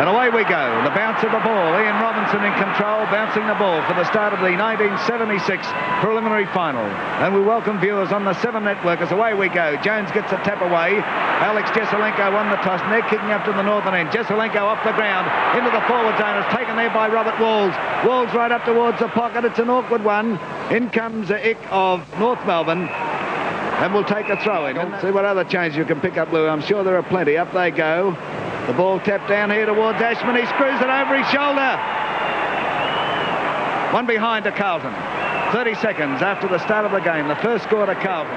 And away we go. The bounce of the ball. Ian Robinson in control, bouncing the ball for the start of the 1976 preliminary final. And we welcome viewers on the 7 network as away we go. Jones gets a tap away. Alex Jesselenko won the toss, and they're kicking up to the northern end. Jesselenko off the ground into the forward zone. It's taken there by Robert Walls. Walls right up towards the pocket. It's an awkward one. In comes Ick of North Melbourne. And we'll take a throw in. See what other changes you can pick up, Lou. I'm sure there are plenty. Up they go. The ball tapped down here towards Ashman. He screws it over his shoulder. One behind to Carlton. 30 seconds after the start of the game. The first score to Carlton.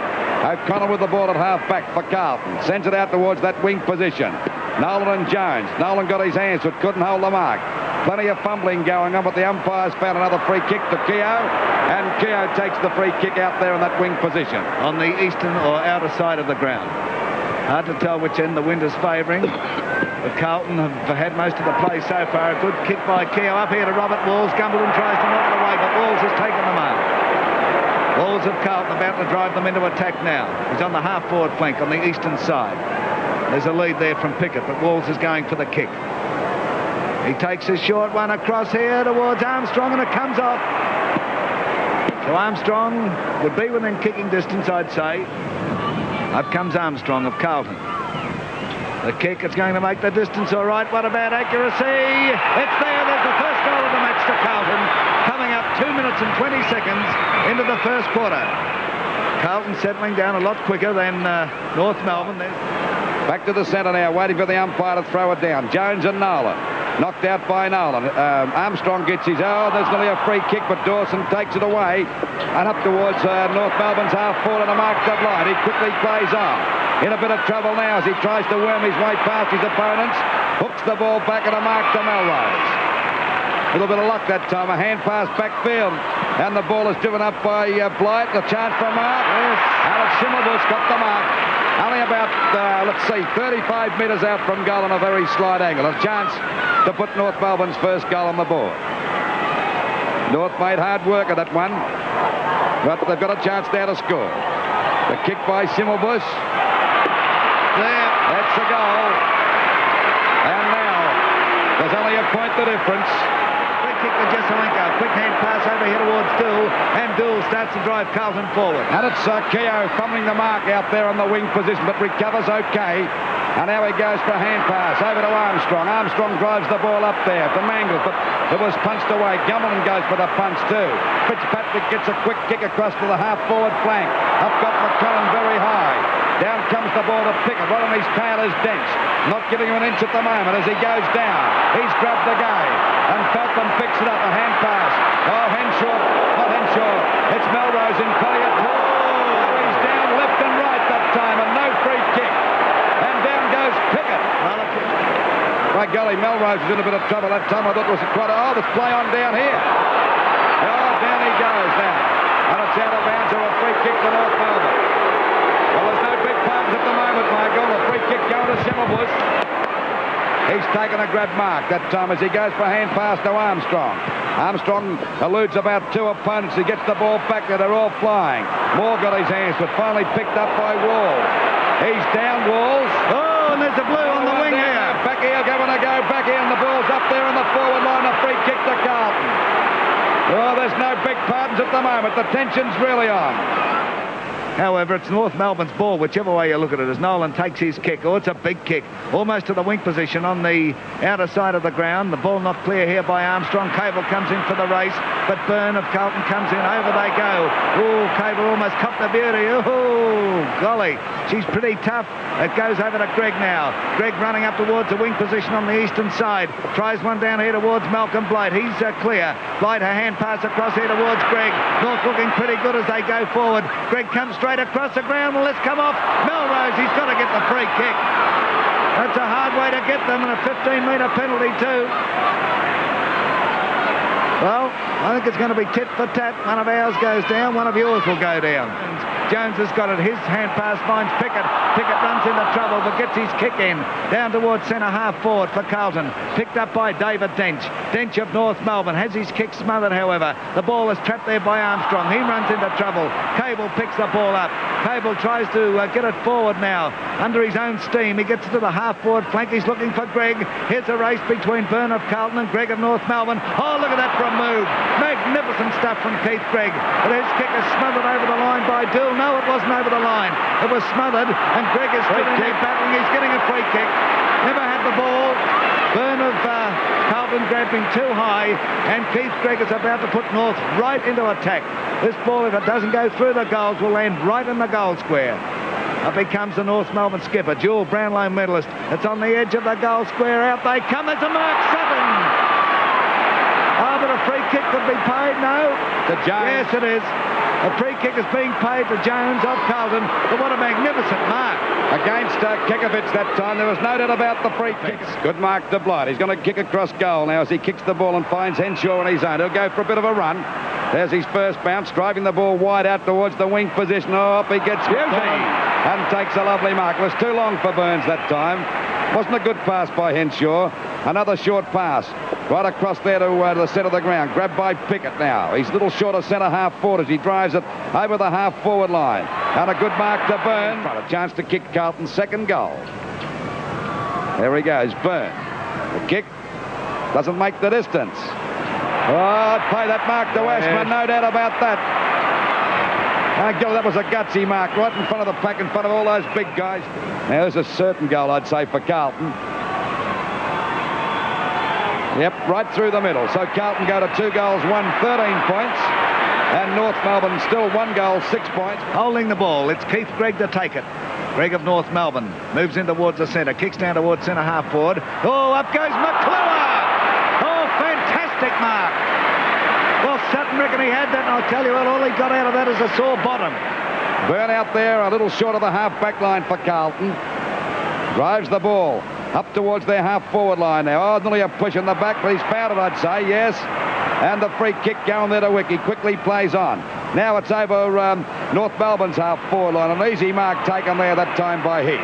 O'Connell with the ball at half-back for Carlton. Sends it out towards that wing position. Nolan and Jones. Nolan got his hands, but couldn't hold the mark. Plenty of fumbling going on, but the umpires found another free kick to Keogh. And Keogh takes the free kick out there in that wing position. On the eastern or outer side of the ground. Hard to tell which end the wind is favouring. But Carlton have had most of the play so far. A good kick by Keogh up here to Robert Walls. Gumbleton tries to knock it away, but Walls has taken the mark. Walls of Carlton about to drive them into attack now. He's on the half-forward flank on the eastern side. There's a lead there from Pickett, but Walls is going for the kick. He takes a short one across here towards Armstrong, and it comes off. So Armstrong would be within kicking distance, I'd say. Up comes Armstrong of Carlton. The kick, it's going to make the distance all right. What about accuracy? It's there. There's the first goal of the match to Carlton. Coming up 2 minutes and 20 seconds into the first quarter. Carlton settling down a lot quicker than North Melbourne. Back to the centre now, waiting for the umpire to throw it down. Jones and Nolan. Knocked out by Nolan. Armstrong gets his... there's nearly a free kick, but Dawson takes it away. And up towards North Melbourne's half-forward and a marked up line. He quickly plays on. In a bit of trouble now as he tries to worm his way past his opponents. Hooks the ball back and a mark to Melrose. A little bit of luck that time. A hand pass backfield. And the ball is driven up by Blight. A chance for a mark. Yes. Alex Schimmelbusch got the mark. Only about, 35 metres out from goal on a very slight angle. A chance to put North Melbourne's first goal on the board. North made hard work of that one, but they've got a chance now to score. The kick by Schimmelbusch. There, that's a goal. And now, there's only a point the difference. Quick kick to Jesselenko. Quick hand pass over here towards Dool. And Dool starts to drive Carlton forward. And it's Keogh fumbling the mark out there on the wing position, but recovers okay. And now he goes for a hand pass over to Armstrong. Armstrong drives the ball up there to Mangles, but it was punched away. Gumbleton goes for the punch too. Fitzpatrick gets a quick kick across to the half-forward flank. Up got McCullen very high. Down comes the ball to Pickett. Right on his tail is Dench. Not giving him an inch at the moment as he goes down. He's grabbed the game. And Feltham picks it up. A hand pass. Oh, Henshaw. Not Henshaw. It's Melrose in plenty of time. Oh, he's down left and right that time. And no free kick. And down goes Pickett. By golly, Melrose is in a bit of trouble that time. I thought it was quite there's play on down here. Oh, down he goes now. And it's out of bounds or a free kick to North Melbourne. Well, there's no big pubs at the moment, Michael. A free kick going to Schimmelbusch. He's taken a grab mark that time as he goes for a hand pass to Armstrong. Armstrong eludes about 2 opponents. He gets the ball back there. They're all flying. Moore got his hands, but finally picked up by Walls. He's down, Walls. Oh, and there's a blue on the wing here. Back here, going to go back here, and the ball's up there on the forward line. A free kick to Carlton. Oh, there's no big pardons at the moment. The tension's really on. However, it's North Melbourne's ball, whichever way you look at it, as Nolan takes his kick. Oh, it's a big kick. Almost to the wing position on the outer side of the ground. The ball not clear here by Armstrong. Cable comes in for the race, but Byrne of Carlton comes in. Over they go. Oh, Cable almost copped the beauty. Oh, golly. She's pretty tough. It goes over to Gregg now. Gregg running up towards the wing position on the eastern side. Tries one down here towards Malcolm Blight. He's clear. Blight, her hand pass across here towards Gregg. North looking pretty good as they go forward. Gregg comes straight across the ground. Well, let's come off. Melrose, he's got to get the free kick. That's a hard way to get them, and a 15-metre penalty too. Well, I think it's going to be tit for tat. One of ours goes down, one of yours will go down. Jones has got it. His hand pass finds Pickett. Pickett runs into trouble but gets his kick in. Down towards centre half forward for Carlton. Picked up by David Dench. Dench of North Melbourne has his kick smothered, however. The ball is trapped there by Armstrong. He runs into trouble. Cable picks the ball up. Cable tries to get it forward now under his own steam. He gets to the half-forward flank. He's looking for Greg. Here's a race between Byrne of Carlton and Greg of North Melbourne. Oh, look at that for a move. Magnificent stuff from Keith Gregg. But his kick is smothered over the line by Dill. No, it wasn't over the line. It was smothered, and Gregg is still in there battling. He's getting a free kick. Never had the ball. Byrne of Carlton grabbed him too high, and Keith Gregg is about to put North right into attack. This ball, if it doesn't go through the goals, will land right in the goal square. Up he comes the North Melbourne skipper, dual Brownlow medalist. It's on the edge of the goal square. Out they come. There's a mark. Sutton. Oh, but a free kick could be paid. No. To Jones. Yes, it is. A free kick is being paid to Jones of Carlton. But what a magnificent mark. Against Kekovich that time. There was no doubt about the free kicks. Good mark to Blight. He's going to kick across goal now as he kicks the ball and finds Henshaw on his own. He'll go for a bit of a run. There's his first bounce, driving the ball wide out towards the wing position. Oh, up he gets and takes a lovely mark. It was too long for Burns that time. Wasn't a good pass by Henshaw. Another short pass right across there to the centre of the ground. Grabbed by Pickett now. He's a little short of centre half forward as he drives it over the half forward line. And a good mark to Burns. A chance to kick Carlton's second goal. There he goes, Burns. The kick doesn't make the distance. Oh, I'd play that mark to Ashman, no doubt about that. That was a gutsy mark right in front of the pack, in front of all those big guys. Now, there's a certain goal, I'd say, for Carlton. Yep, right through the middle. So Carlton go to 2 goals, 13 points. And North Melbourne still 1 goal, 6 points. Holding the ball, it's Keith Gregg to take it. Gregg of North Melbourne moves in towards the centre, kicks down towards centre half forward. Oh, up goes McClure! Oh, fantastic mark. Well, Sutton reckon he had that, and I'll tell you what, all he got out of that is a sore bottom. Burn out there, a little short of the half-back line for Carlton. Drives the ball up towards their half-forward line now. Oh, nearly a push in the back, but he's found it, I'd say, yes. And the free kick going there to Wiki. Quickly plays on. Now it's over North Melbourne's half-forward line. An easy mark taken there that time by Heath.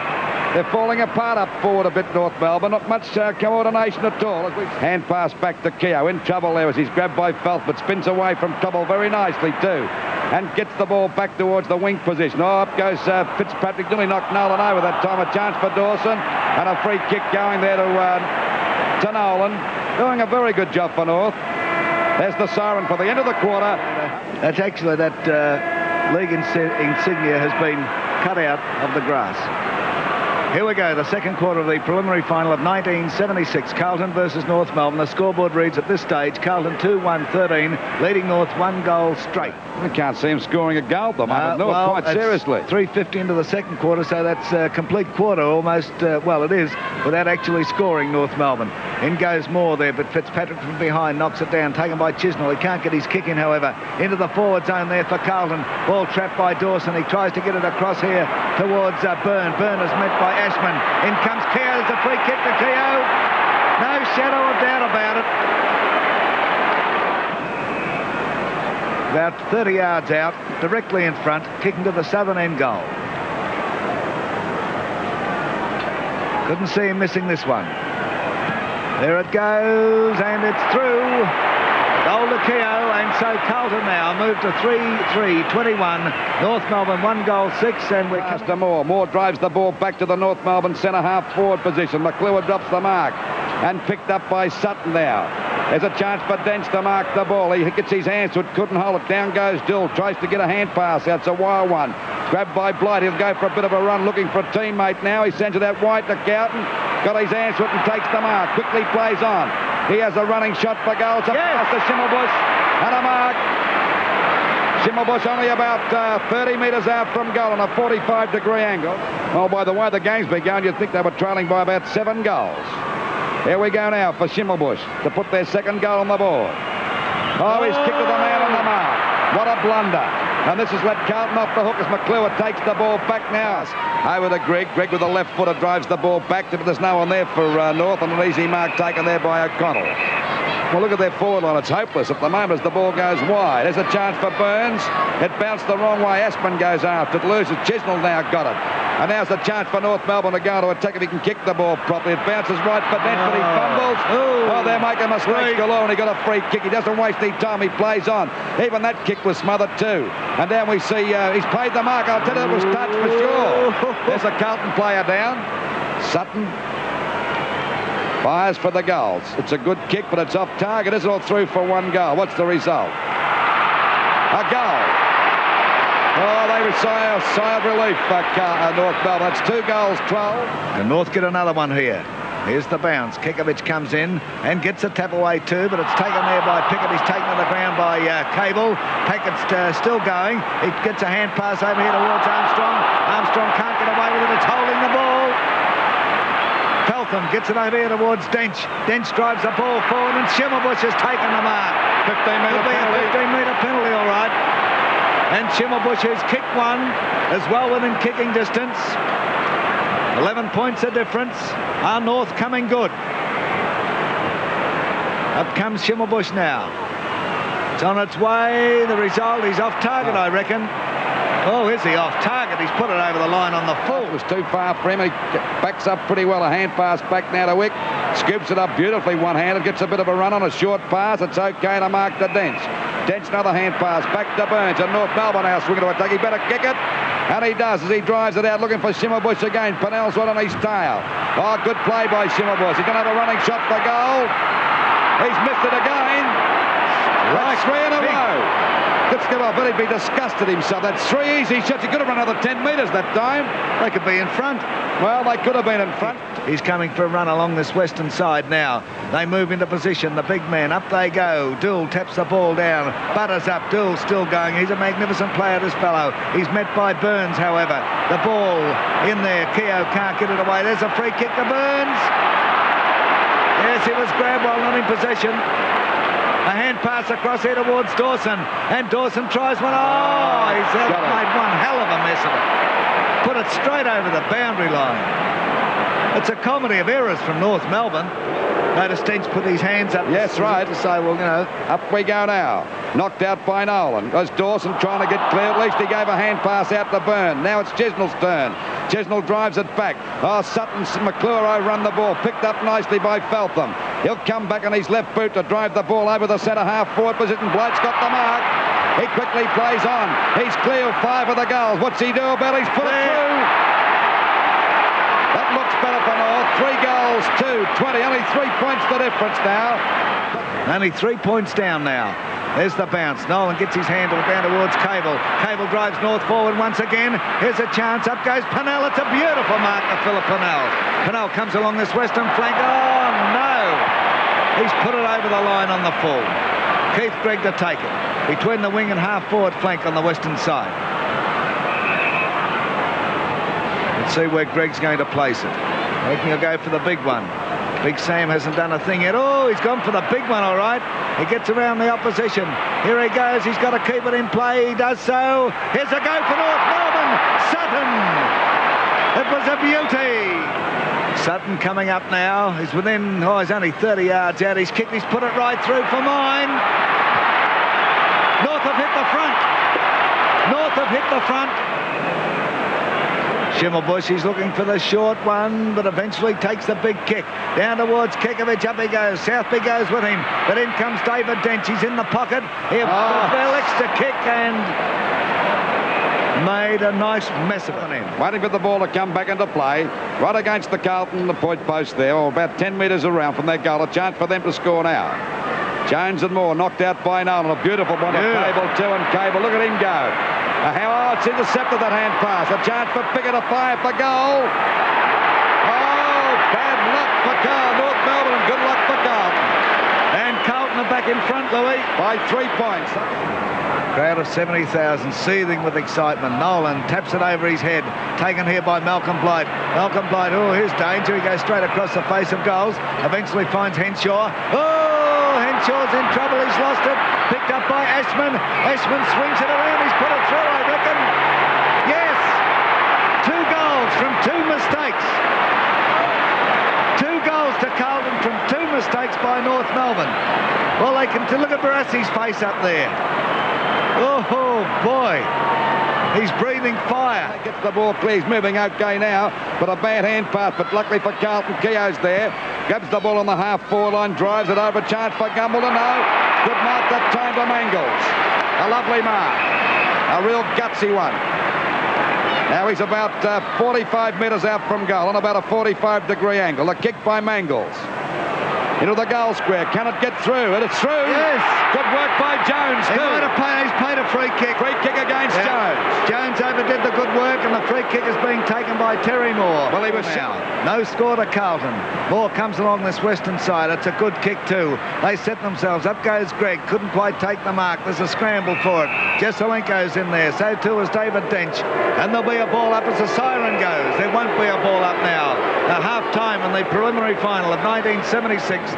They're falling apart up forward a bit, North Melbourne. Not much coordination at all. Hand pass back to Keogh. In trouble there as he's grabbed by Felth, but spins away from trouble very nicely too. And gets the ball back towards the wing position. Oh, up goes Fitzpatrick. Nearly knocked Nolan over that time. A chance for Dawson. And a free kick going there to Nolan. Doing a very good job for North. There's the siren for the end of the quarter. That's actually that league insignia has been cut out of the grass. Here we go, the second quarter of the preliminary final of 1976, Carlton versus North Melbourne. The scoreboard reads at this stage, Carlton 2-1-13, leading North 1 goal straight. I can't see him scoring a goal, though, quite seriously. 3:50 into the second quarter, so that's a complete quarter almost. Well, it is, without actually scoring North Melbourne. In goes Moore there, but Fitzpatrick from behind knocks it down, taken by Chisnell. He can't get his kick in, however. Into the forward zone there for Carlton. Ball trapped by Dawson. He tries to get it across here towards Byrne. Byrne is met by Ashman. In comes Keogh. There's a free kick to Keogh. No shadow of doubt about it. About 30 yards out, directly in front, kicking to the southern end goal. Couldn't see him missing this one. There it goes, and it's through. Goal to Keogh, and so Carlton now move to 3-3-21. North Melbourne 1 goal 6, and we're coming to Moore. Moore drives the ball back to the North Melbourne centre half forward position. McClure drops the mark and picked up by Sutton now. There's a chance for Dents to mark the ball. He gets his hands to it, couldn't hold it. Down goes Dill, tries to get a hand pass out. It's a wild one. Grabbed by Blight. He'll go for a bit of a run looking for a teammate now. He sends it out wide to Carlton. Got his hands to it and takes the mark. Quickly plays on. He has a running shot for goal. It's a pass to Schimmelbusch and a mark. Schimmelbusch only about 30 metres out from goal on a 45-degree angle. Well, by the way the game's begun, you'd think they were trailing by about 7 goals. Here we go now for Schimmelbusch to put their second goal on the board. Oh, he's kicked to the man on the mark. What a blunder. And this has let Carlton off the hook as McClure takes the ball back now. Over to Gregg. Gregg with a left footer drives the ball back, but there's no one there for North, and an easy mark taken there by O'Connell. Well, look at their forward line. It's hopeless at the moment as the ball goes wide. There's a chance for Burns. It bounced the wrong way. Ashman goes after it. Loses. Chisnell now got it. And now's the chance for North Melbourne to go to attack if he can kick the ball properly. It bounces right for Dent, but he fumbles. Oh, they're making mistakes galore, and he got a free kick. He doesn't waste any time. He plays on. Even that kick was smothered too. And down we see he's paid the mark. I'll tell you, it was touched for sure. There's a Carlton player down. Sutton fires for the goals. It's a good kick, but it's off target, isn't it? Through for one goal. What's the result? A goal. Oh, they sigh of relief for North Melbourne. That's 2 goals, 12. And North get another one here. Here's the bounce. Kikovic comes in and gets a tap away too, but it's taken there by Pickett. He's taken to the ground by Cable. Pickett's still going. He gets a hand pass over here towards Armstrong. Armstrong can't get away with it. It's holding the ball. Carlton gets it over here towards Dench. Dench drives the ball forward, and Schimmelbusch has taken the mark. 15-metre penalty. 15-metre penalty, all right. And Schimmelbusch, who's kicked one, is well within kicking distance. 11 points of difference. Are North coming good? Up comes Schimmelbusch now. It's on its way. The result, he's off target, I reckon. Oh, is he off target? He's put it over the line on the full. It was too far for him. He backs up pretty well. A hand pass back now to Wick. Scoops it up beautifully one-handed. Gets a bit of a run on a short pass. It's okay to mark the Dench. Dench, another hand pass back to Burns. And North Melbourne now swinging to attack. He better kick it. And he does as he drives it out, looking for Schimmelbusch again. Pennell's right on his tail. Oh, good play by Schimmelbusch. He's going to have a running shot for goal. He's missed it again. That's 3 in a row. Let's go. I bet he'd be disgusted himself. That's 3 easy shots. He could have run another 10 metres that time. They could be in front. Well, they could have been in front. He's coming for a run along this western side now. They move into position. The big man, up they go. Dool taps the ball down. Butters up. Dool still going. He's a magnificent player, this fellow. He's met by Burns, however. The ball in there. Keogh can't get it away. There's a free kick to Burns. Yes, he was grabbed while not in possession. A hand pass across here towards Dawson. And Dawson tries one. Oh, he's made one hell of a mess of it. Put it straight over the boundary line. It's a comedy of errors from North Melbourne. Notice Dench put his hands up. Yes, right. To say, well, you know. Up we go now. Knocked out by Nolan. Goes Dawson trying to get clear. At least he gave a hand pass out to Byrne. Now it's Chesnell's turn. Chesnell drives it back. Oh, Sutton McClure run the ball. Picked up nicely by Feltham. He'll come back on his left boot to drive the ball over the centre half forward position. Blight's got the mark. He quickly plays on. He's clear of 5 of the goals. What's he do about it? He's put it through. That looks better for North. 3 goals, 2-20. Only 3 points the difference now. Only 3 points down now. There's the bounce. Nolan gets his hand down towards Cable. Cable drives North forward once again. Here's a chance. Up goes Pennell. It's a beautiful mark to Philip Pennell. Pennell comes along this western flank. Oh, no. He's put it over the line on the full. Keith Gregg to take it. Between the wing and half-forward flank on the western side. Let's see where Gregg's going to place it. I reckon he'll go for the big one. Big Sam hasn't done a thing yet. Oh, he's gone for the big one, all right. He gets around the opposition. Here he goes. He's got to keep it in play. He does so. Here's a go for North Melbourne. Sutton. It was a beauty. Sutton coming up now. He's within, he's only 30 yards out. He's kicked. He's put it right through for mine. North have hit the front. North have hit the front. Schimmelbusch, he's looking for the short one, but eventually takes the big kick. Down towards Kikovic, up he goes. Southby goes with him, but in comes David Dench. He's in the pocket. He elects to kick and made a nice mess of it. Waiting for the ball to come back into play. Right against the Carlton, the point post there, or about 10 metres around from their goal. A chance for them to score now. Jones and Moore knocked out by Nolan. A beautiful one to Cable too, and Cable, look at him go. It's intercepted that hand pass. A chance for Pickett to fire for goal. Oh, bad luck for Carlton. North Melbourne, and good luck for Carlton. And Carlton are back in front, Louis. By 3 points. Crowd of 70,000 seething with excitement. Nolan taps it over his head. Taken here by Malcolm Blight. Malcolm Blight, oh, here's danger. He goes straight across the face of goals. Eventually finds Henshaw. Oh, Henshaw's in trouble. He's lost it. Picked up by Ashman. Ashman swings it around. He's put it through, I reckon. Yes. 2 goals from 2 mistakes. 2 goals to Carlton from 2 mistakes by North Melbourne. Well, they can look at Barassi's face up there. Oh, boy. He's breathing fire. Gets the ball clear. He's moving okay now, but a bad hand pass. But luckily for Carlton, Keogh's there. Grabs the ball on the half-forward line, drives it over. Chance for Gumbleton. No. Good mark that time to Mangles. A lovely mark. A real gutsy one. Now he's about 45 metres out from goal on about a 45-degree angle. A kick by Mangles. Into the goal square. Can it get through? And it's through. Yes. Good work by Jones, too. He's played a free kick. Free kick against Jones. Jones overdid the good work, and the free kick is being taken by Terry Moore. Well, he was now. No score to Carlton. Moore comes along this western side. It's a good kick, too. They set themselves. Up goes Greg. Couldn't quite take the mark. There's a scramble for it. Jesselenko's in there. So, too, is David Dench. And there'll be a ball up as the siren goes. There won't be a ball up now. A half-time in the preliminary final of 1976.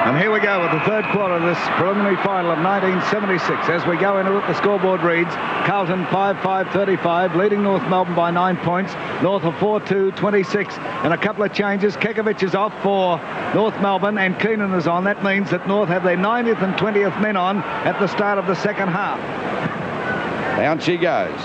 And here we go with the third quarter of this preliminary final of 1976. As we go into it, the scoreboard reads Carlton 5-5-35, leading North Melbourne by 9 points. North of 4-2-26. And a couple of changes. Kekovich is off for North Melbourne and Keenan is on. That means that North have their 90th and 20th men on at the start of the second half. Down she goes.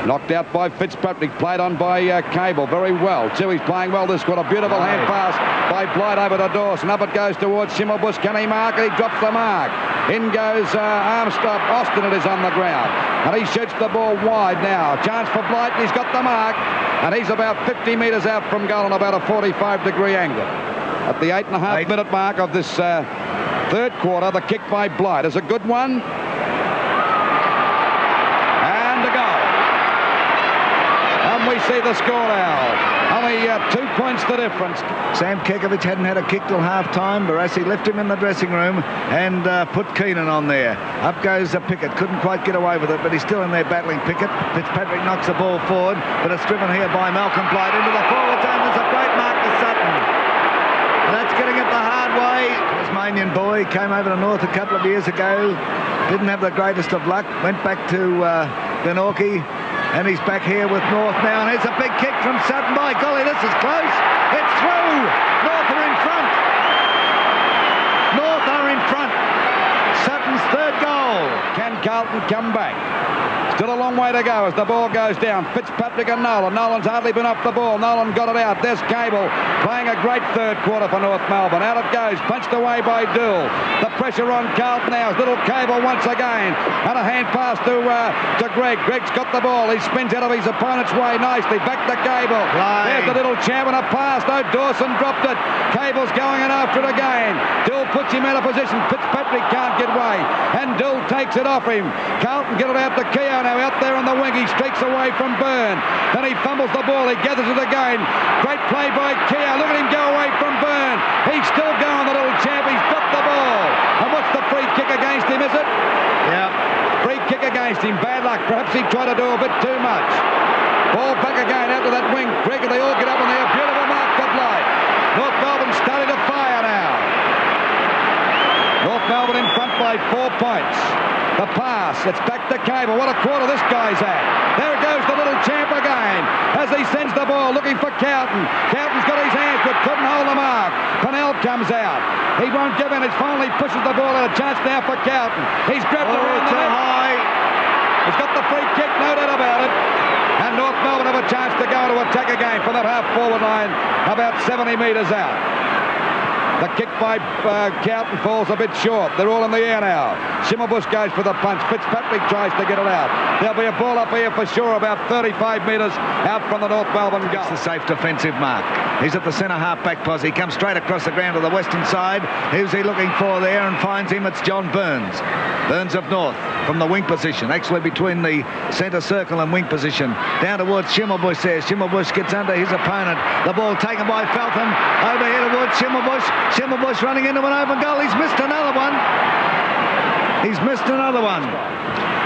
Knocked out by Fitzpatrick, played on by Cable very well too. He's playing well this quarter. Beautiful hand pass by Blight over to Dawson. Up it goes towards Schimmelbusch. Can he mark it? He drops the mark. In goes Armstrong. Austin, it is on the ground. And he shoots the ball wide now. Chance for Blight. He's got the mark. And he's about 50 metres out from goal on about a 45-degree angle. At the 8.5-minute mark of this third quarter, the kick by Blight is a good one. And a goal. And we see the score now. Only 2 points the difference. Sam Kekovich hadn't had a kick till half-time. Barassi left him in the dressing room and put Keenan on there. Up goes Pickett. Couldn't quite get away with it, but he's still in there battling Pickett. Fitzpatrick knocks the ball forward, but it's driven here by Malcolm Blight into the forward zone. There's a great mark to Sutton. And that's getting it the hard way. Tasmanian boy came over to North a couple of years ago. Didn't have the greatest of luck. Went back to Glenorchy. And he's back here with North now. And here's a big kick from Sutton. By golly, this is close. It's through. North are in front. North are in front. Sutton's third goal. Can Carlton come back? Still a long way to go as the ball goes down. Fitzpatrick and Nolan. Nolan's hardly been off the ball. Nolan got it out. There's Cable playing a great third quarter for North Melbourne. Out it goes. Punched away by Dool. The pressure on Carlton now. Little Cable once again. And a hand pass to Greg. Greg's got the ball. He spins out of his opponent's way nicely. Back to Cable. There's the little champ and a pass. No, Dawson dropped it. Cable's going in after it again. Dool puts him out of position. Fitzpatrick can't get away. And Dool takes it off him. Carlton get it out to Keogh now out there on the wing. He streaks away from Byrne. Then he fumbles the ball. He gathers it again. Great play by Keogh. Look at him go away from Byrne. He's still going, the little champ. He's dropped the ball. And what's the free kick against him, is it? Yeah. Free kick against him. Bad luck. Perhaps he tried to do a bit too much. Ball back again out to that wing. Greg, they all get up in there. Beautiful mark for Blight. North Melbourne starting to fire now. North Melbourne in front by 4 points. The pass, it's back to Cable. What a quarter this guy's at. There goes the little champ again as he sends the ball looking for Carlton. Carlton's got his hands but couldn't hold the mark. Pennell comes out. He won't give in. It finally pushes the ball out. A chance now for Carlton. He's grabbed around the net. High. He's got the free kick, no doubt about it. And North Melbourne have a chance to go to attack again from that half-forward line about 70 metres out. The kick by Carlton falls a bit short. They're all in the air now. Schimmelbusch goes for the punch. Fitzpatrick tries to get it out. There'll be a ball up here for sure, about 35 metres out from the North Melbourne goal. It's the safe defensive mark. He's at the centre half-back pos. He comes straight across the ground to the western side. Who's he looking for there and finds him? It's John Burns. Burns of North from the wing position, actually between the centre circle and wing position. Down towards Schimmelbusch there. Schimmelbusch gets under his opponent. The ball taken by Feltham. Over here towards Schimmelbusch. Schimmelbusch running into an open goal. He's missed another one. He's missed another one.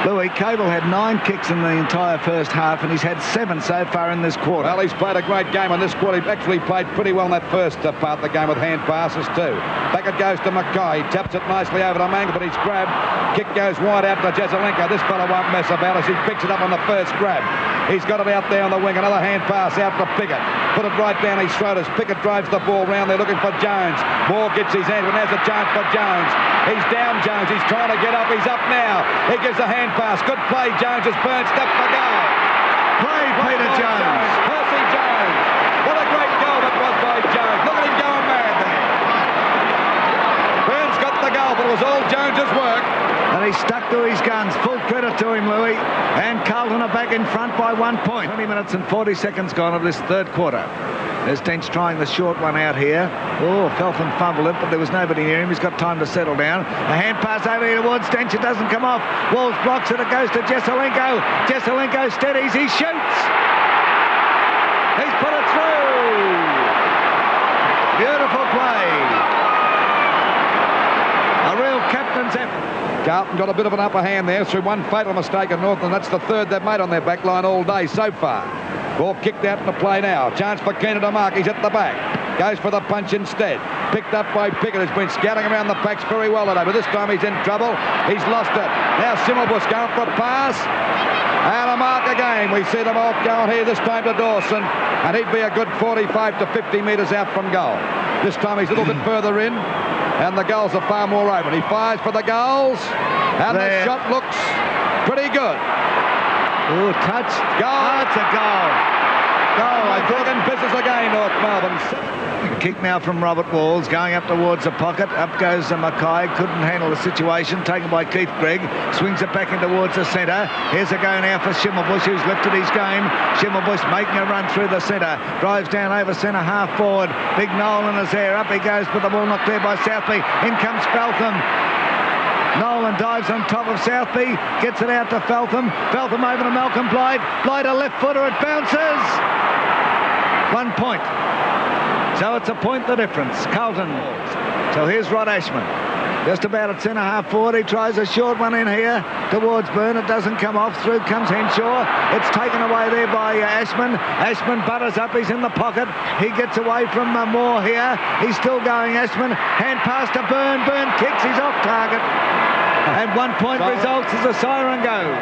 Louis, Cable had 9 kicks in the entire first half, and he's had 7 so far in this quarter. Well, he's played a great game on this quarter. He actually played pretty well in that first part of the game with hand passes too. Back it goes to Mackay. He taps it nicely over to Mangle, but he's grabbed. Kick goes wide out to Jesselenko. This fella won't mess about as he picks it up on the first grab. He's got it out there on the wing. Another hand pass out to Pickett. Put it right down his throat as Pickett drives the ball round. They're looking for Jones. Moore gets his hand, and there's a chance for Jones. He's down, Jones. He's trying to get up. He's up now. He gives a hand pass. Good play, Jones. Has Burns stepped for goal. Play, Peter Jones. Percy Jones. What a great goal that was by Jones. Look at him going mad there. Burns got the goal, but it was all Jones's work. And he stuck to his guns. Full credit to him, Louis. And Carlton are back in front by 1 point. 20 minutes and 40 seconds gone of this third quarter. There's Dench trying the short one out here. Oh, Feltham fumbled it, but there was nobody near him. He's got time to settle down. A hand pass over here towards Dench. It doesn't come off. Walls blocks it. It goes to Jesselenko. Jesselenko steadies. He shoots. He's put it through. Beautiful play. A real captain's effort. Carlton got a bit of an upper hand there through one fatal mistake at North, and that's the third they've made on their back line all day so far. Ball kicked out into play now. Chance for Keenan to mark. He's at the back. Goes for the punch instead. Picked up by Pickett, who's been scouting around the packs very well today, but this time he's in trouble. He's lost it. Now Simmelbush going for a pass. And a mark again. We see them all going here this time to Dawson, and he'd be a good 45 to 50 metres out from goal. This time he's a little bit further in, and the goals are far more open. He fires for the goals, and the shot looks pretty good. Oh, touch. Goal. Oh, it's a goal. Goal. I think in business again, North Melbourne. Kick now from Robert Walls, going up towards the pocket. Up goes Mackay. Couldn't handle the situation. Taken by Keith Gregg. Swings it back in towards the centre. Here's a go now for Schimmelbusch, who's lifted his game. Schimmelbusch making a run through the centre. Drives down over centre, half forward. Big Nolan is there. Up he goes, but the ball knocked there by Southby. In comes Feltham. Nolan dives on top of Southby, gets it out to Feltham. Feltham over to Malcolm Blythe. Blythe a left footer, it bounces. 1 point. So it's a point the difference. Carlton. So here's Rod Ashman. Just about at centre half forward. He tries a short one in here towards Byrne. It doesn't come off. Through comes Henshaw. It's taken away there by Ashman. Ashman butters up. He's in the pocket. He gets away from Moore here. He's still going, Ashman. Hand pass to Byrne. Byrne kicks. He's off target. And 1 point results as the siren goes.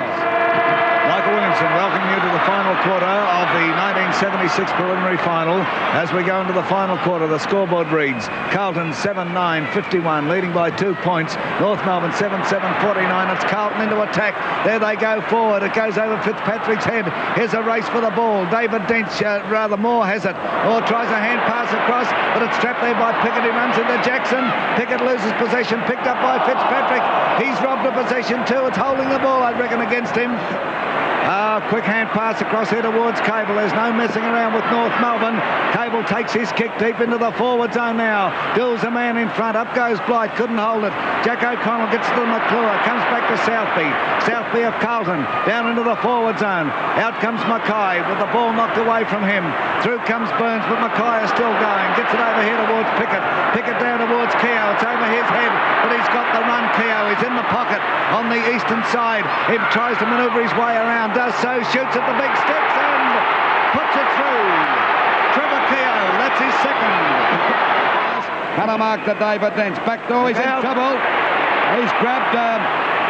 Michael Williamson, welcome you to the final quarter of the 1976 preliminary final. As we go into the final quarter, the scoreboard reads Carlton 7-9-51, leading by 2 points. North Melbourne 7-7-49. It's Carlton into attack. There they go forward. It goes over Fitzpatrick's head. Here's a race for the ball. David Dench, rather Moore has it. Moore tries a hand pass across, but it's trapped there by Pickett. He runs into Jackson. Pickett loses possession, picked up by Fitzpatrick. He's robbed a possession too. It's holding the ball, I reckon, against him. Quick hand pass across here towards Cable. There's no messing around with North Melbourne. Cable takes his kick deep into the forward zone now. Dill's a man in front. Up goes Blythe. Couldn't hold it. Jack O'Connell gets to McClure. Comes back to Southby. Southby of Carlton. Down into the forward zone. Out comes Mackay with the ball knocked away from him. Through comes Burns, but Mackay is still going. Gets it over here towards Pickett. Pickett down towards Keogh. It's over his head, but he's got the run. Keogh is in the pocket on the eastern side. He tries to manoeuvre his way around. Does so, shoots at the big sticks and puts it through. Trevor Keogh, that's his second. And a mark to David Dench. Back door, he's in trouble. He's grabbed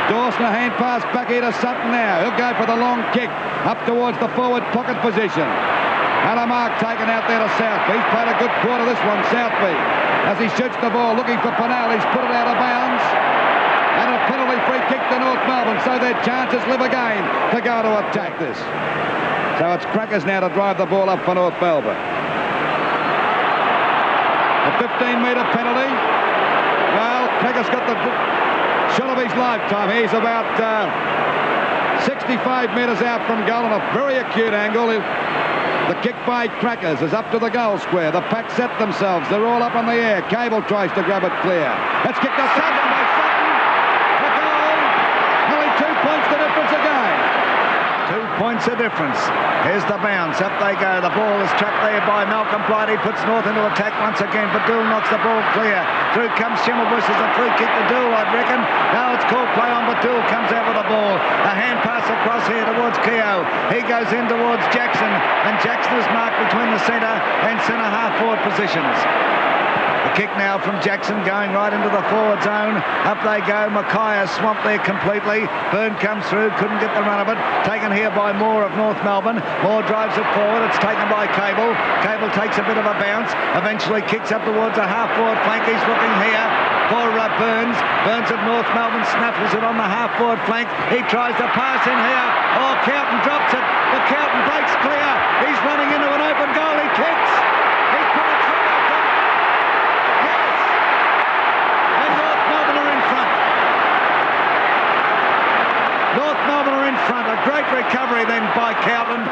Dawson, a hand pass back here to Sutton now. He'll go for the long kick up towards the forward pocket position. And a mark taken out there to Southby. He's played a good quarter this one, Southby. As he shoots the ball, looking for Pennell, he's put it out of bounds. And a penalty free kick to North Melbourne, so their chances live again to go to attack this. So it's Crackers now to drive the ball up for North Melbourne. A 15-metre penalty. Well, Crackers got the shot of his lifetime. He's about 65 metres out from goal on a very acute angle. The kick by Crackers is up to the goal square. The pack set themselves. They're all up in the air. Cable tries to grab it clear. That's kicked off by Sutton. The goal. Only 2 points the difference again. 2 points the difference. Here's the bounce. Up they go. The ball is trapped there by Malcolm Blythe. He puts North into attack once again, but Dool knocks the ball clear. Through comes Schimmelbusch. There's a free kick to Dool, I'd reckon. Now it's called play on, but Dool comes out with the ball. A hand pass across here towards Keogh. He goes in towards Jackson, and Jackson is marked between the centre and centre half forward positions. The kick now from Jackson going right into the forward zone. Up they go. Mackay is swamped there completely. Byrne comes through, couldn't get the run of it. Taken here by Moore of North Melbourne. Moore drives it forward. It's taken by Cable. Cable takes a bit of a bounce. Eventually kicks up towards a half-forward flank. He's looking here for Burns. Burns of North Melbourne snaffles it on the half-forward flank. He tries to pass in here. Oh, Carlton drops it. But Carlton breaks clear. He's running into an open goal. He kicks. He's put it through. Yes. And North Melbourne are in front. North Melbourne are in front. A great recovery then by Carlton.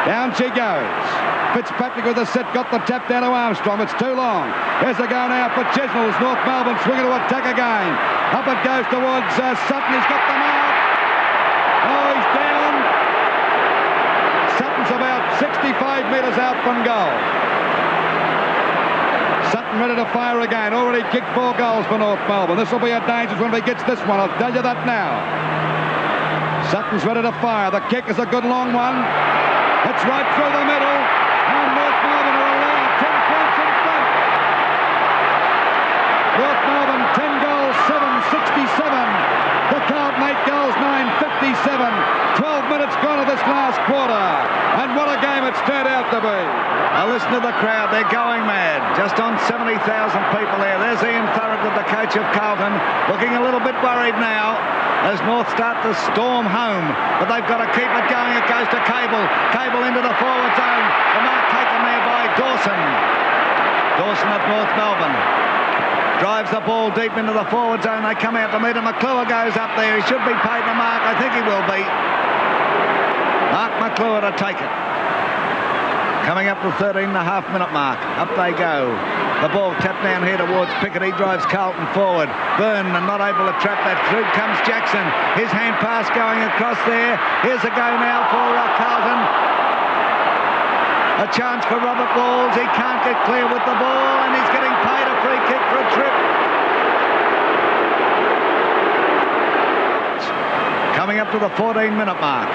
Down she goes. Fitzpatrick with the set, got the tap down to Armstrong. It's too long. Here's the go now for Chisnells. North Melbourne swinging to attack again. Up it goes towards Sutton. He's got the mark. Oh, he's down. Sutton's about 65 metres out from goal. Sutton ready to fire again. Already kicked 4 goals for North Melbourne. This will be a dangerous one if he gets this one. I'll tell you that now. Sutton's ready to fire. The kick is a good long one. It's right through the middle. And North Melbourne are allowed 10 points in front. North Melbourne 10 goals, 7-67. The Carlton 8 goals, 9-57. 12 minutes gone of this last quarter. And what a game it's turned out to be. Now listen to the crowd. They're going mad. Just on 70,000 people there. There's Ian Thurgood, the coach of Carlton, looking a little bit worried now as North start to storm home. But they've got to keep it going. It goes to Cable. Cable into the forward zone. The mark taken there by Dawson. Dawson of North Melbourne drives the ball deep into the forward zone. They come out to meet him. McClure goes up there. He should be paid the mark. I think he will be. Mark McClure to take it. Coming up to the 13.5-minute mark. Up they go. The ball tapped down here towards Pickett. He drives Carlton forward. Byrne not able to trap that. Through comes Jackson. His hand pass going across there. Here's a go now for Carlton. A chance for Robert Walls. He can't get clear with the ball, and he's getting paid a free kick for a trip. Coming up to the 14-minute mark.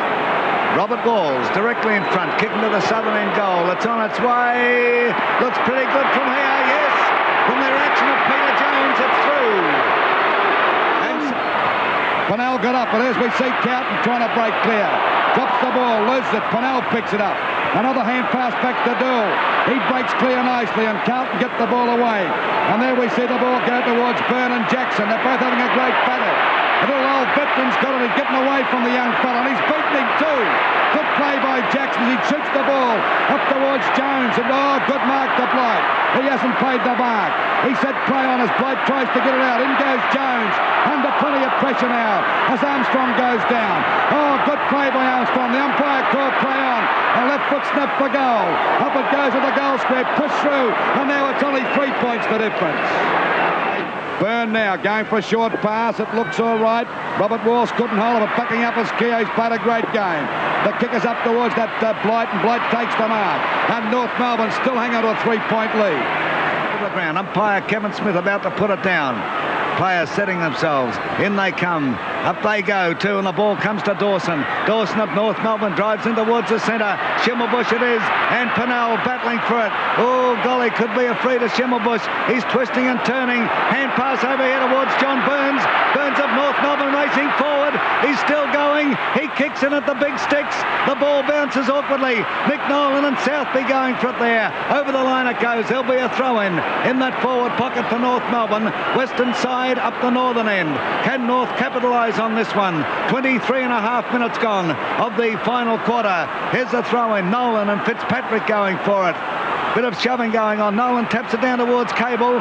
Robert Walls directly in front, kicking to the southern end goal. It's on its way. Looks pretty good from here, yes. From their action of Peter Jones, it's through. And Pennell got up, and as we see Carlton trying to break clear. Drops the ball, loses it. Pennell picks it up. Another hand pass back to Dool. He breaks clear nicely, and Carlton get the ball away. And there we see the ball go towards Byrne and Jackson. They're both having a great battle. The little old veteran's got it. He's getting away from the young fella, and he's beaten him too. Good play by Jackson. He shoots the ball up towards Jones, and good mark to Blight. He hasn't paid the mark. He said play on as Blight tries to get it out. In goes Jones, under plenty of pressure now as Armstrong goes down. Oh, good play by Armstrong. The umpire called play on. A left foot snap for goal. Up it goes to the goal square, push through, and now it's only 3 points the difference. Byrne now going for a short pass. It looks all right. Robert Walsh couldn't hold it, but backing up as Keogh. He's played a great game. The kick is up towards that Blight, and Blight takes the mark. And North Melbourne still hanging to a 3-point lead. The ground. Umpire Kevin Smith about to put it down. Players setting themselves. In they come. Up they go too, and the ball comes to Dawson. Dawson of North Melbourne drives in towards the centre. Schimmelbusch it is, and Pennell battling for it. Oh, golly, could be a free to Schimmelbusch. He's twisting and turning. Hand pass over here towards John Burns. Burns of North Melbourne racing forward. He's still going. He kicks in at the big sticks. The ball bounces awkwardly. Mick Nolan and Southby going for it there. Over the line it goes. There'll be a throw-in in that forward pocket for North Melbourne. Western side up the northern end. Can North capitalise on this one? 23.5 minutes gone of the final quarter. Here's the throw-in. Nolan and Fitzpatrick going for it. Bit of shoving going on. Nolan taps it down towards Cable.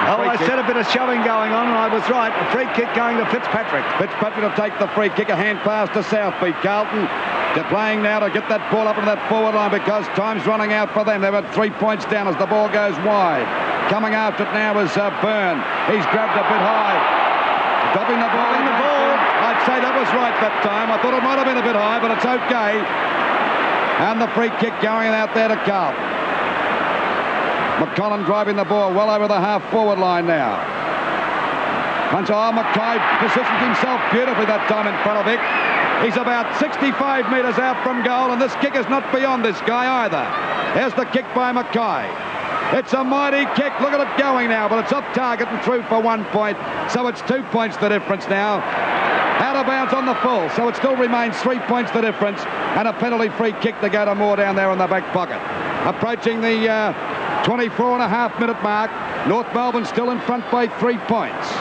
Oh, I said a bit of shoving going on, and I was right. A free kick going to Fitzpatrick. Fitzpatrick will take the free kick. A hand pass to Southby. Carlton, they're playing now to get that ball up into that forward line because time's running out for them. They've had 3 points down as the ball goes wide. Coming after it now is Byrne. He's grabbed a bit high. Dropping the ball. I'd say that was right that time. I thought it might have been a bit high, but it's okay. And the free kick going out there to Carlton. McCollum driving the ball well over the half-forward line now. Mackay positions himself beautifully that time in front of Vic. He's about 65 metres out from goal, and this kick is not beyond this guy either. There's the kick by Mackay. It's a mighty kick. Look at it going now, but it's off target and through for 1 point. So it's 2 points the difference now. Out of bounds on the full, so it still remains 3 points the difference, and a penalty free kick to go to Moore down there in the back pocket. Approaching the 24.5-minute mark, North Melbourne still in front by 3 points.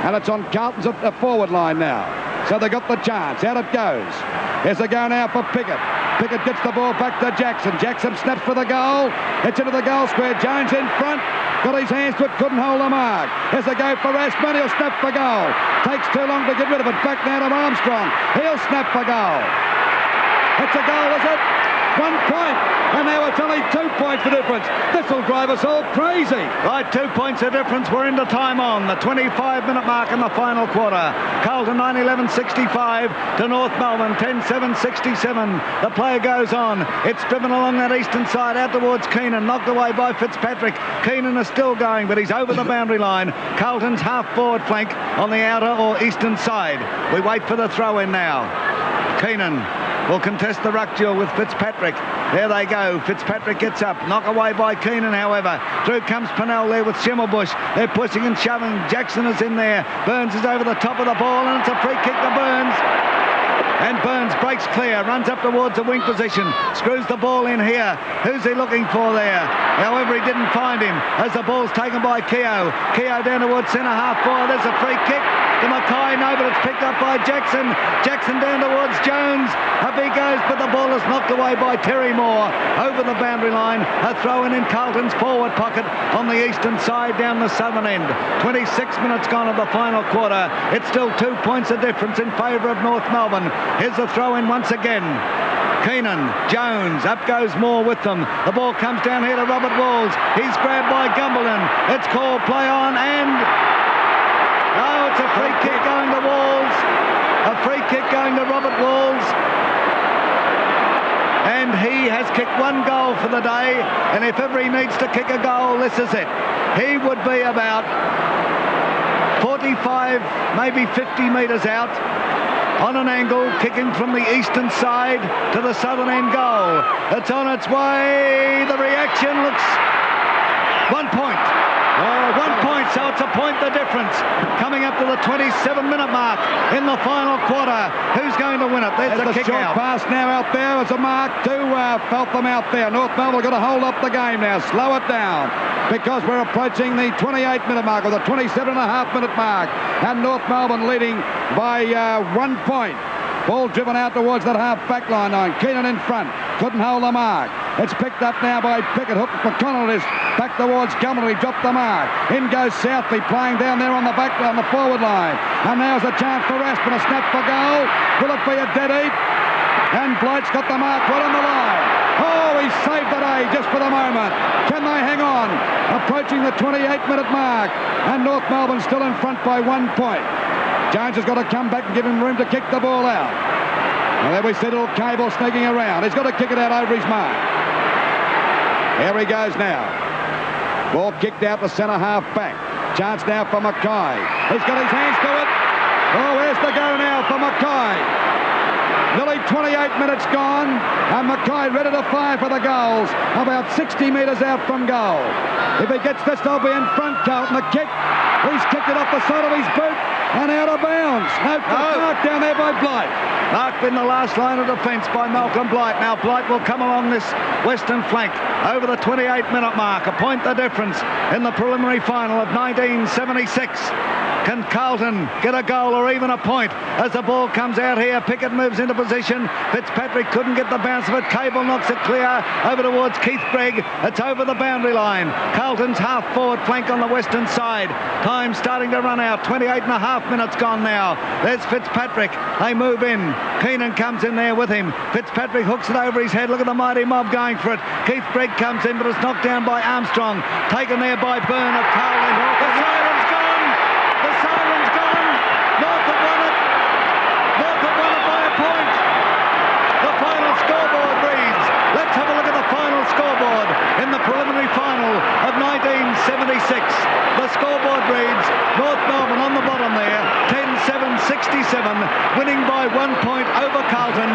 And it's on Carlton's at the forward line now. So they got the chance. Out it goes. Here's a go now for Pickett. Pickett gets the ball back to Jackson. Jackson snaps for the goal. It's into the goal square. Jones in front. Got his hands to it. Couldn't hold the mark. Here's a go for Ashman. He'll snap for goal. Takes too long to get rid of it. Back now to Armstrong. He'll snap for goal. It's a goal, is it? 1 point. And now it's only 2 points the difference. This will drive us all crazy. Right, 2 points the difference. We're into time on the 25-minute mark in the final quarter. Carlton 9-11-65 to North Melbourne 10-7-67. The play goes on. It's driven along that eastern side out towards Keenan. Knocked away by Fitzpatrick. Keenan is still going, but he's over the boundary line. Carlton's half-forward flank on the outer or eastern side. We wait for the throw-in now. Keenan will contest the ruck duel with Fitzpatrick. There they go. Fitzpatrick gets up. Knock away by Keenan, however. Through comes Pennell there with Schimmelbusch. They're pushing and shoving. Jackson is in there. Burns is over the top of the ball, and it's a free kick to Burns. And Burns breaks clear, runs up towards the wing position, screws the ball in here. Who's he looking for there? However, he didn't find him as the ball's taken by Keogh. Keogh down towards centre half forward. There's a free kick to Mackay. No, but it's picked up by Jackson. Jackson down towards Jones. Up he goes, but the ball is knocked away by Terry Moore over the boundary line. A throw in Carlton's forward pocket on the eastern side down the southern end. 26 minutes gone of the final quarter. It's still 2 points of difference in favour of North Melbourne. Here's the throw in once again. Keenan, Jones, up goes Moore with them. The ball comes down here to Robert Walls. He's grabbed by Gumbleton. It's called play on, and no, it's a free kick going to Walls. A free kick going to Robert Walls. And he has kicked 1 goal for the day, and if ever he needs to kick a goal, this is it. He would be about 45, maybe 50 metres out on an angle, kicking from the eastern side to the southern end goal. It's on its way. The reaction looks 1 point. 1 point, so it's a point the difference. Coming up to the 27-minute mark in the final quarter. Who's going to win it? There's the kick out. Pass now out there as a mark to Feltham out there. North Melbourne got to hold up the game now. Slow it down because we're approaching the 28-minute mark or the 27.5-minute mark. And North Melbourne leading by 1 point. Ball driven out towards that half-back line. Keenan in front. Couldn't hold the mark. It's picked up now by Pickett. Hook McConnell is back towards Gumbleton. He dropped the mark. In goes Southby playing down there on the back, on the forward line. And now's a chance for Aspen. A snap for goal. Will it be a dead heat? And Blight's got the mark right on the line. Oh, he saved the day just for the moment. Can they hang on? Approaching the 28-minute mark. And North Melbourne still in front by 1 point. Jones has got to come back and give him room to kick the ball out. And there we see little Cable sneaking around. He's got to kick it out over his mark. Here he goes now. Ball kicked out to centre half back. Chance now for Mackay. He's got his hands to it. Oh, where's the go now for Mackay? Nearly 28 minutes gone, and Mackay ready to fire for the goals. About 60 metres out from goal. If he gets this, they'll be in front, Carlton. The kick. He's kicked it off the side of his boot and out of bounds. No. Mark down there by Blight. Marked in the last line of defence by Malcolm Blight. Now Blight will come along this western flank over the 28-minute mark. A point the difference in the preliminary final of 1976. Can Carlton get a goal or even a point as the ball comes out here? Pickett moves into position. Fitzpatrick couldn't get the bounce of it. Cable knocks it clear over towards Keith Gregg. It's over the boundary line. Carlton's half-forward flank on the western side. Time starting to run out. 28.5 minutes gone now. There's Fitzpatrick. They move in. Keenan comes in there with him. Fitzpatrick hooks it over his head. Look at the mighty mob going for it. Keith Gregg comes in, but it's knocked down by Armstrong. Taken there by Byrne of Carlton. The siren's gone. The siren's gone. North have won it. North have won it by a point. The final scoreboard reads. Let's have a look at the final scoreboard in the preliminary final of 1976. The scoreboard reads North Melbourne on the bottom there, 10-7-67, winning by 1 point over Carlton,